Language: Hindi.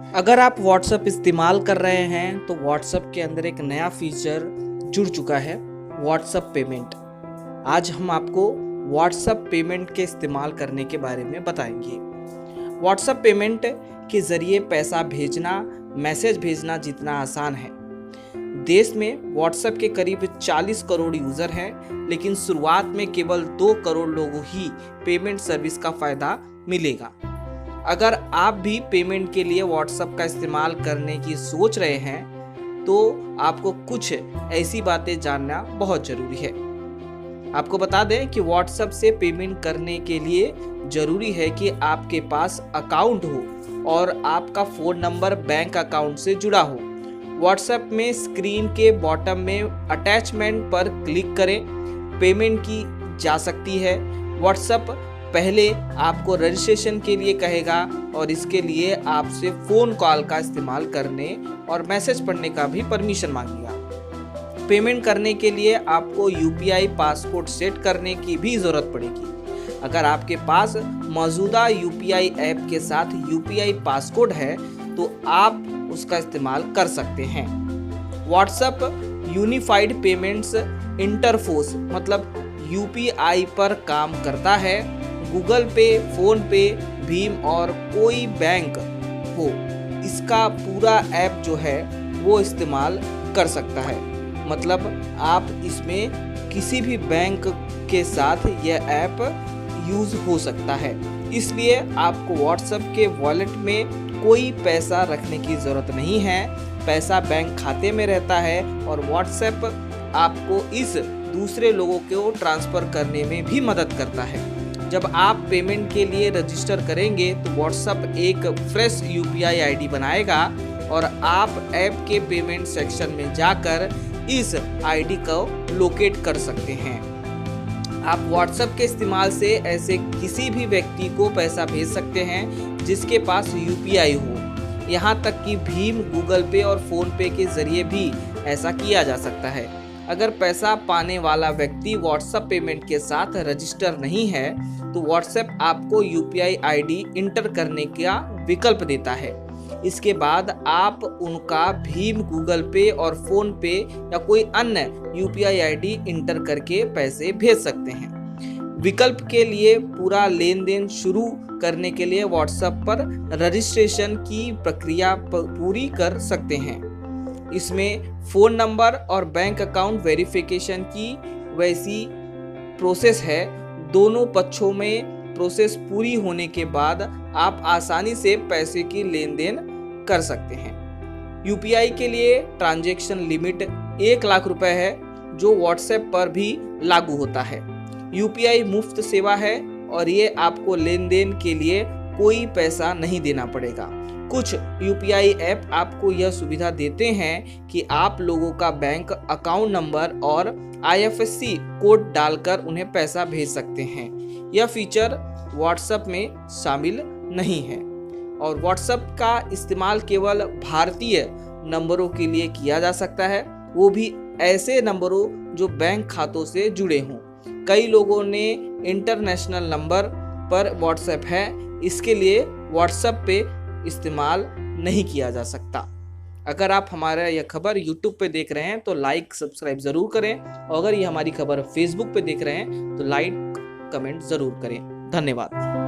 अगर आप व्हाट्सएप इस्तेमाल कर रहे हैं तो व्हाट्सएप के अंदर एक नया फीचर जुड़ चुका है, व्हाट्सएप पेमेंट। आज हम आपको व्हाट्सएप पेमेंट के इस्तेमाल करने के बारे में बताएंगे। व्हाट्सएप पेमेंट के ज़रिए पैसा भेजना, मैसेज भेजना जितना आसान है। देश में व्हाट्सएप के करीब 40 करोड़ यूज़र हैं, लेकिन शुरुआत में केवल 2 करोड़ लोगों ही पेमेंट सर्विस का फ़ायदा मिलेगा। अगर आप भी पेमेंट के लिए व्हाट्सएप का इस्तेमाल करने की सोच रहे हैं तो आपको कुछ ऐसी बातें जानना बहुत ज़रूरी है। आपको बता दें कि व्हाट्सएप से पेमेंट करने के लिए ज़रूरी है कि आपके पास अकाउंट हो और आपका फ़ोन नंबर बैंक अकाउंट से जुड़ा हो। व्हाट्सएप में स्क्रीन के बॉटम में अटैचमेंट पर क्लिक करें, पेमेंट की जा सकती है। व्हाट्सएप पहले आपको रजिस्ट्रेशन के लिए कहेगा और इसके लिए आपसे फ़ोन कॉल का इस्तेमाल करने और मैसेज पढ़ने का भी परमिशन मांगेगा। पेमेंट करने के लिए आपको यूपीआई पासकोड सेट करने की भी ज़रूरत पड़ेगी। अगर आपके पास मौजूदा यूपीआई ऐप के साथ यूपीआई पासकोड है तो आप उसका इस्तेमाल कर सकते हैं। व्हाट्सएप यूनिफाइड पेमेंट्स इंटरफेस मतलब यूपीआई पर काम करता है। गूगल पे, फोन पे, भीम और कोई बैंक हो, इसका पूरा ऐप जो है वो इस्तेमाल कर सकता है। मतलब आप इसमें किसी भी बैंक के साथ यह ऐप यूज़ हो सकता है। इसलिए आपको व्हाट्सएप के वॉलेट में कोई पैसा रखने की ज़रूरत नहीं है। पैसा बैंक खाते में रहता है और व्हाट्सएप आपको इस दूसरे लोगों को ट्रांसफ़र करने में भी मदद करता है। जब आप पेमेंट के लिए रजिस्टर करेंगे तो व्हाट्सएप एक फ्रेश यूपीआई आईडी बनाएगा और आप ऐप के पेमेंट सेक्शन में जाकर इस आईडी को लोकेट कर सकते हैं। आप व्हाट्सएप के इस्तेमाल से ऐसे किसी भी व्यक्ति को पैसा भेज सकते हैं जिसके पास यूपीआई हो। यहाँ तक कि भीम, गूगल पे और फ़ोन पे के ज़रिए भी ऐसा किया जा सकता है। अगर पैसा पाने वाला व्यक्ति व्हाट्सएप पेमेंट के साथ रजिस्टर नहीं है तो व्हाट्सएप आपको यूपीआई आईडी इंटर करने का विकल्प देता है। इसके बाद आप उनका भीम, गूगल पे और फ़ोन पे या कोई अन्य यूपीआई आईडी इंटर करके पैसे भेज सकते हैं। विकल्प के लिए पूरा लेन देन शुरू करने के लिए व्हाट्सएप पर रजिस्ट्रेशन की प्रक्रिया पूरी कर सकते हैं। इसमें फ़ोन नंबर और बैंक अकाउंट वेरिफिकेशन की वैसी प्रोसेस है। दोनों पक्षों में प्रोसेस पूरी होने के बाद आप आसानी से पैसे की लेन देन कर सकते हैं। यूपीआई के लिए ट्रांजैक्शन लिमिट 1 लाख रुपए है जो व्हाट्सएप पर भी लागू होता है। यूपीआई मुफ्त सेवा है और ये आपको लेन देन के लिए कोई पैसा नहीं देना पड़ेगा। कुछ यूपीआई ऐप आपको यह सुविधा देते हैं कि आप लोगों का बैंक अकाउंट नंबर और आईएफएससी कोड डालकर उन्हें पैसा भेज सकते हैं। यह फीचर व्हाट्सएप में शामिल नहीं है और व्हाट्सएप का इस्तेमाल केवल भारतीय नंबरों के लिए किया जा सकता है, वो भी ऐसे नंबरों जो बैंक खातों से जुड़े हों। कई लोगों ने इंटरनेशनल नंबर पर व्हाट्सएप है, इसके लिए व्हाट्सएप पे इस्तेमाल नहीं किया जा सकता। अगर आप हमारा यह खबर YouTube पे देख रहे हैं तो लाइक सब्सक्राइब ज़रूर करें और अगर ये हमारी खबर Facebook पे देख रहे हैं तो लाइक कमेंट ज़रूर करें। धन्यवाद।